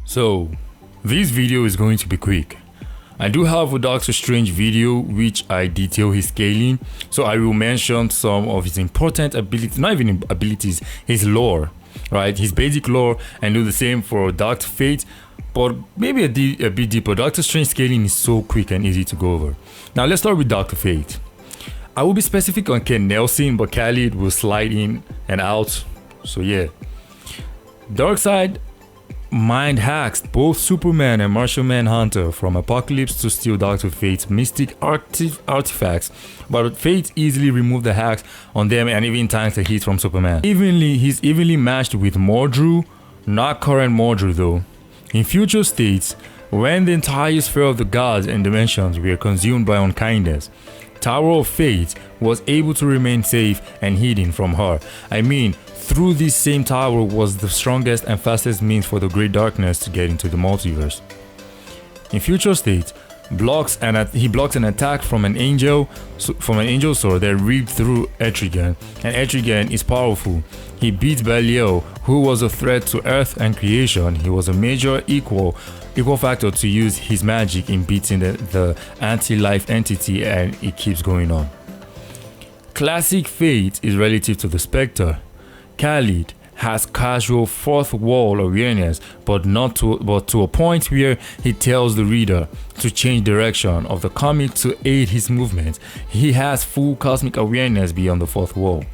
So, this video is going to be quick. I do have a Doctor Strange video which I detail his scaling, so I will mention some of his important abilities, not even abilities, his lore, right? His basic lore, and do the same for Doctor Fate, but maybe a bit deeper. Doctor Strange scaling is so quick and easy to go over. Now let's start with Doctor Fate. I will be specific on Ken Nelson, but Khalid will slide in and out, so yeah. Darkseid mind hacks both Superman and Martian Manhunter from Apocalypse to steal Dr. Fate's mystic artifacts, but Fate easily removed the hacks on them and even tanks the heat from Superman. He's evenly matched with Mordru, not current Mordru though. In future states, when the entire sphere of the gods and dimensions were consumed by unkindness, Tower of Fate was able to remain safe and hidden from her. I mean, through this same tower was the strongest and fastest means for the Great Darkness to get into the multiverse. In future state, he blocks an attack from an angel sword that ripped through Etrigan, and Etrigan is powerful. He beats Belial, who was a threat to Earth and creation. He was a major equal factor to use his magic in beating the anti-life entity, and it keeps going on. Classic Fate is relative to the Spectre. Khalid has casual fourth wall awareness, but to a point where he tells the reader to change direction of the comic to aid his movement. He has full cosmic awareness beyond the fourth wall.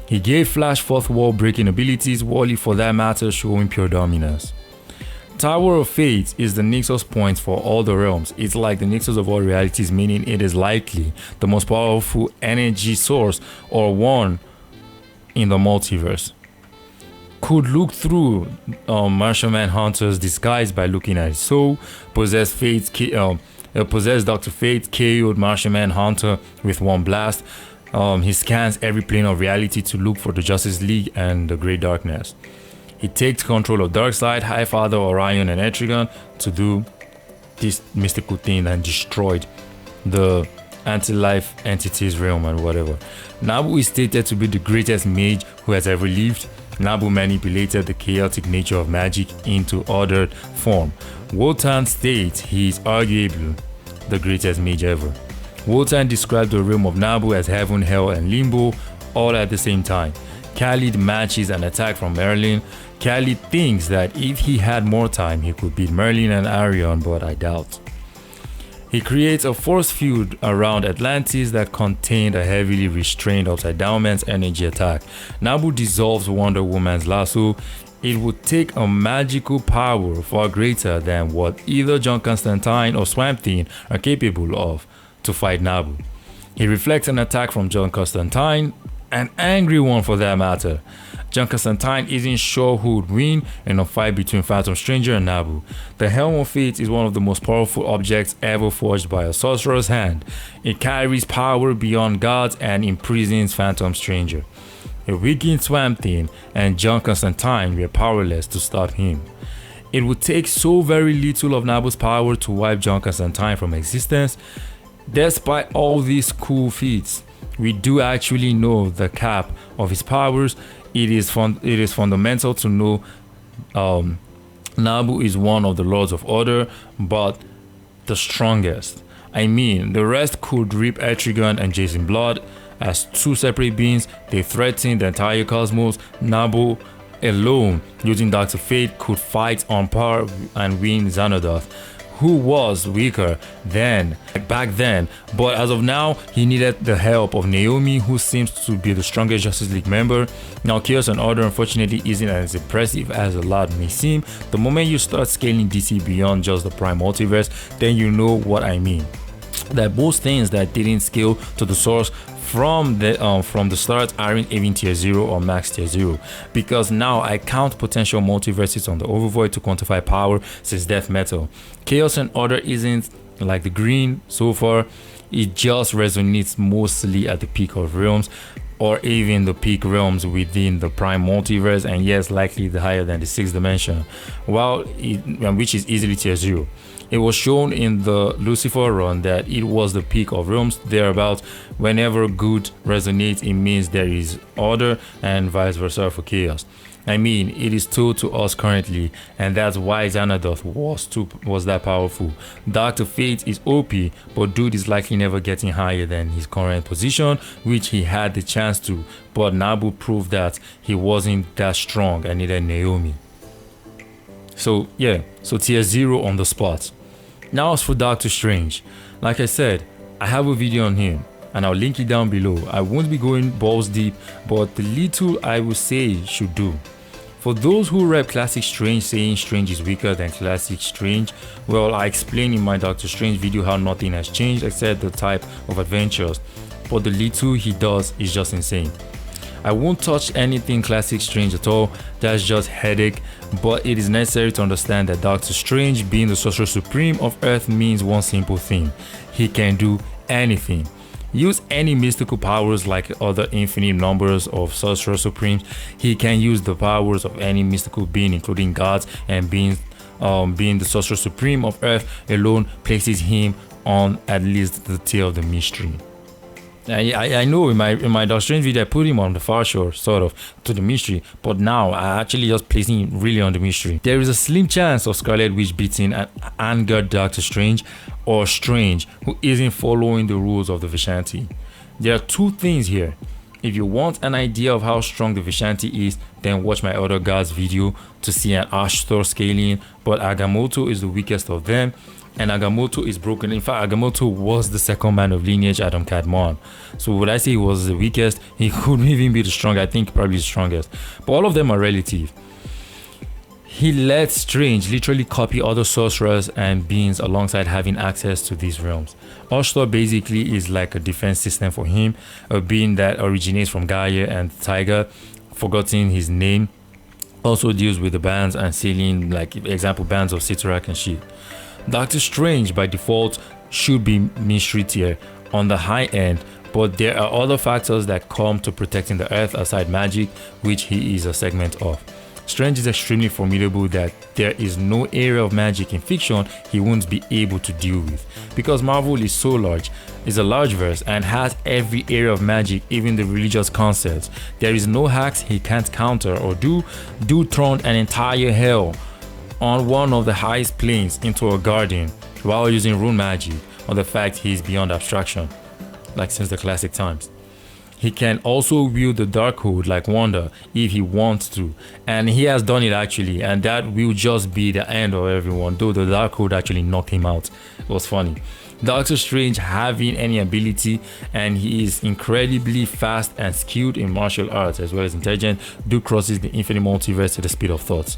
He gave Flash fourth wall breaking abilities, Wally for that matter showing pure dominance. Tower of Fate is the nexus point for all the realms. It's like the nexus of all realities, meaning it is likely the most powerful energy source or one in the multiverse. Could look through Martian Manhunter's disguise by looking at his soul. Possessed Dr. Fate KO'd Martian Manhunter with one blast. He scans every plane of reality to look for the Justice League and the Great Darkness. He takes control of Darkseid, Highfather, Orion, and Etrigan to do this mystical thing and destroyed the anti-life entities realm and whatever. Nabu is stated to be the greatest mage who has ever lived. Nabu manipulated the chaotic nature of magic into ordered form. Wotan states he is arguably the greatest mage ever. Wotan described the realm of Nabu as heaven, hell, and limbo all at the same time. Khalid matches an attack from Merlin. Khalid thinks that if he had more time he could beat Merlin and Arion, but I doubt. He creates a force field around Atlantis that contained a heavily restrained Upside Down Man's energy attack. Nabu dissolves Wonder Woman's lasso. It would take a magical power far greater than what either John Constantine or Swamp Thing are capable of to fight Nabu. He reflects an attack from John Constantine, an angry one for that matter. John Constantine isn't sure who would win in a fight between Phantom Stranger and Nabu. The Helmet of Fate is one of the most powerful objects ever forged by a sorcerer's hand. It carries power beyond gods and imprisons Phantom Stranger. A weakened Swamp Thing and John Constantine were powerless to stop him. It would take so very little of Nabu's power to wipe John Constantine from existence. Despite all these cool feats, we do actually know the cap of his powers. It is fundamental to know Nabu is one of the Lords of Order, but the strongest. I mean, the rest could rip Etrigan and Jason Blood as two separate beings. They threaten the entire cosmos. Nabu alone, using Dr. Fate, could fight on par and win Xanadoth, who was weaker back then, but as of now he needed the help of Naomi, who seems to be the strongest Justice League member. Now Chaos and Order unfortunately isn't as impressive as a lot may seem. The moment you start scaling DC beyond just the Prime Multiverse, then you know what I mean. That most things that didn't scale to the source from the start aren't even tier 0 or max tier 0, because now I count potential multiverses on the overvoid to quantify power since death metal. Chaos and Order isn't like the green so far. It just resonates mostly at the peak of realms, or even the peak realms within the Prime Multiverse, and yes, likely the higher than the 6th dimension, which is easily tier 0. It was shown in the Lucifer run that it was the peak of realms thereabouts. Whenever good resonates, it means there is order, and vice versa for chaos. I mean, it is told to us currently, and that's why Xanadoth was that powerful. Dr. Fate is OP, but dude is likely never getting higher than his current position, which he had the chance to, but Nabu proved that he wasn't that strong and neither Naomi. So yeah, so tier 0 on the spot. Now as for Doctor Strange, like I said, I have a video on him and I'll link it down below. I won't be going balls deep, but the little I will say should do. For those who rep Classic Strange saying Strange is weaker than Classic Strange, well, I explained in my Doctor Strange video how nothing has changed except the type of adventures, but the little he does is just insane. I won't touch anything Classic Strange at all, that's just headache, but it is necessary to understand that Doctor Strange, being the Sorcerer Supreme of Earth, means one simple thing: he can do anything. Use any mystical powers like other infinite numbers of Sorcerer Supremes. He can use the powers of any mystical being, including gods, and being the Sorcerer Supreme of Earth alone places him on at least the tier of the mystery. I know in my Doctor Strange video I put him on the far shore, sort of, to the mystery, but now I actually just placing him really on the mystery. There is a slim chance of Scarlet Witch beating an angered Doctor Strange, or Strange who isn't following the rules of the Vishanti. There are two things here. If you want an idea of how strong the Vishanti is, then watch my other gods video to see an Ashtor scaling, but Agamotto is the weakest of them, and Agamotto is broken. In fact, Agamotto was the second man of lineage Adam Kadmon. So would I say he was the weakest? He couldn't even be the strongest. I think probably the strongest. But all of them are relative. He let Strange literally copy other sorcerers and beings alongside having access to these realms. Ashtor basically is like a defense system for him, a being that originates from Gaia and Tiger, forgotten his name, also deals with the bands and sealing, like example bands of Sitarak and shit. Doctor Strange by default should be mystery tier on the high end, but there are other factors that come to protecting the earth aside magic, which he is a segment of. Strange is extremely formidable that there is no area of magic in fiction he won't be able to deal with, because Marvel is so large, is a large verse, and has every area of magic, even the religious concepts. There is no hacks he can't counter or do. Dude turned an entire hell on one of the highest planes into a garden while using rune magic, on the fact he is beyond abstraction, like since the classic times. He can also wield the Darkhold like Wanda if he wants to, and he has done it actually, and that will just be the end of everyone, though the Darkhold actually knocked him out. It was funny. Doctor Strange having any ability, and he is incredibly fast and skilled in martial arts as well as intelligent, dude crosses the infinite multiverse at the speed of thought.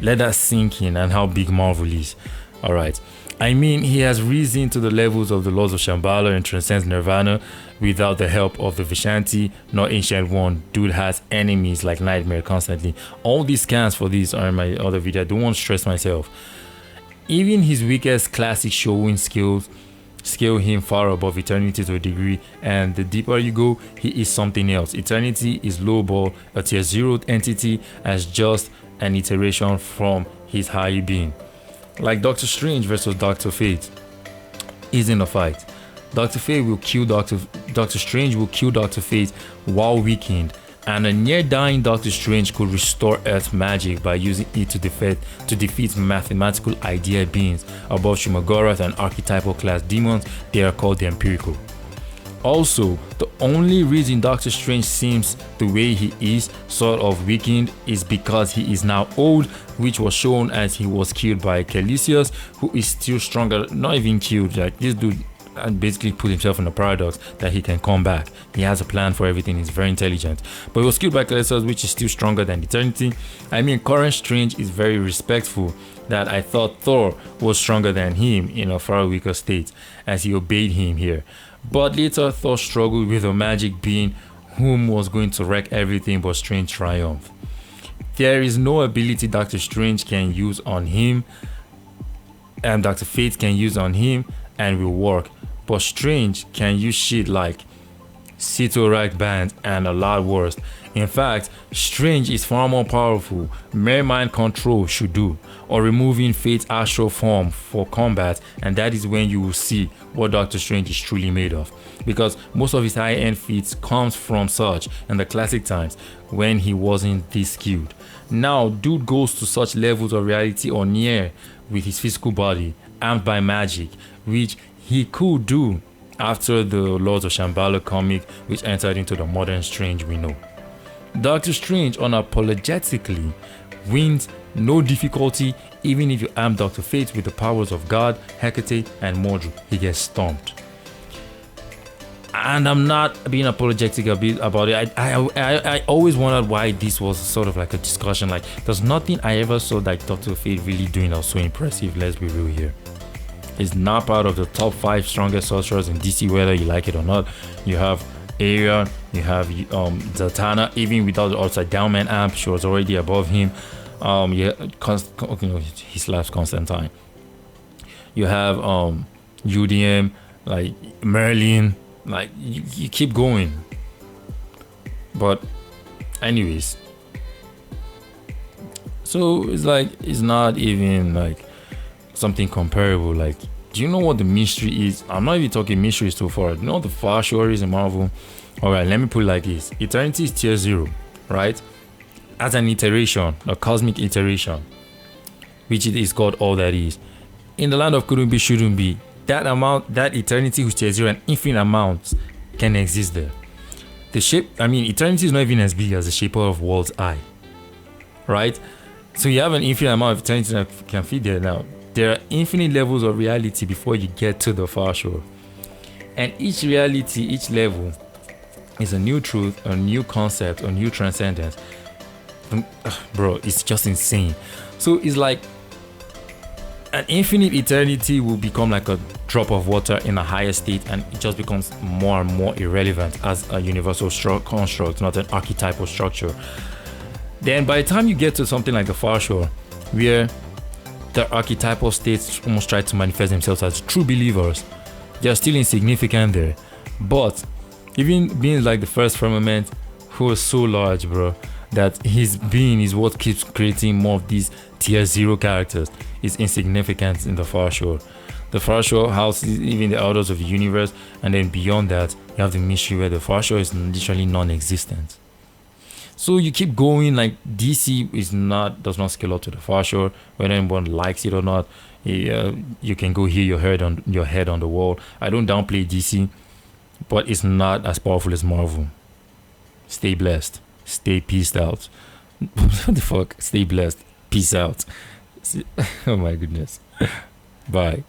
Let that sink in and how big Marvel is. Alright, I mean, he has risen to the levels of the Lords of Shambhala and transcends Nirvana without the help of the Vishanti, nor Ancient One. Dude has enemies like Nightmare constantly. All these scans for these are in my other video. I don't want to stress myself. Even his weakest classic showing skills scale him far above Eternity to a degree, and the deeper you go, he is something else. Eternity is lowball, a tier 0 entity, as just an iteration from his high being. Like Doctor Strange versus Doctor Fate isn't a fight. Doctor Strange will kill Doctor Fate while weakened, and a near-dying Doctor Strange could restore Earth magic by using it to defeat mathematical idea beings above Shumagorath and archetypal class demons. They are called the Empirical. Also, the only reason Doctor Strange seems the way he is, sort of weakened, is because he is now old, which was shown as he was killed by Calicius, who is still stronger. Not even killed, like this dude basically put himself in a paradox that he can come back. He has a plan for everything, he's very intelligent. But he was killed by Calicius, which is still stronger than Eternity. I mean, current Strange is very respectful that I thought Thor was stronger than him in a far weaker state, as he obeyed him here. But later Thor struggled with a magic being whom was going to wreck everything, but Strange triumphed. There is no ability Doctor Strange can use on him and Dr. Fate can use on him and will work, but Strange can use shit like Sitarak band and a lot worse. In fact, Strange is far more powerful. Mere mind control should do, or removing Fate's astral form for combat, and that is when you will see what Doctor Strange is truly made of. Because most of his high-end feats comes from such in the classic times when he wasn't this skilled. Now, dude goes to such levels of reality or near with his physical body, armed by magic, which he could do after the Lords of Shambhala comic, which entered into the modern Strange we know. Doctor Strange unapologetically wins, no difficulty. Even if you arm Dr. Fate with the powers of God, Hecate, and Mordru, he gets stomped. And I'm not being apologetic about it. I always wondered why this was sort of like a discussion. Like, there's nothing I ever saw that Dr. Fate really doing that was so impressive. Let's be real here. He's not part of the top 5 strongest sorcerers in DC, whether you like it or not. You have Arian, you have Zatanna. Even without the upside down man amp, she was already above him. He slaps Constantine. You have UDM, like Merlin. Like, you keep going. But anyways, so it's like, it's not even like something comparable. Like, do you know what the mystery is? I'm not even talking mysteries so far. Do you know what the far shore is in Marvel? Alright, let me put it like this. Eternity is tier 0, right? As an iteration, a cosmic iteration, which it is called all that is. In the land of couldn't be, shouldn't be, that amount, that eternity which tier 0, an infinite amount can exist there. The shape, eternity is not even as big as the shape of world's eye, right? So you have an infinite amount of eternity that can fit there. Now, there are infinite levels of reality before you get to the far shore. And each reality, each level is a new truth, a new concept, a new transcendence. Bro, it's just insane. So it's like an infinite eternity will become like a drop of water in a higher state, and it just becomes more and more irrelevant as a universal construct, not an archetypal structure. Then by the time you get to something like the far shore, where the archetypal states almost try to manifest themselves as true believers, they're still insignificant there. But even beings like the first firmament, who is so large, bro, that his being is what keeps creating more of these tier 0 characters, is insignificant in the far shore. The far shore houses even the elders of the universe, and then beyond that you have the mystery where the far shore is literally non-existent. So you keep going. Like, DC does not scale up to the far shore, whether anyone likes it or not. You can go hear your head on the wall. I don't downplay DC, but it's not as powerful as Marvel. Stay blessed. Stay peaced out. What the fuck? Stay blessed. Peace out. Oh my goodness. Bye.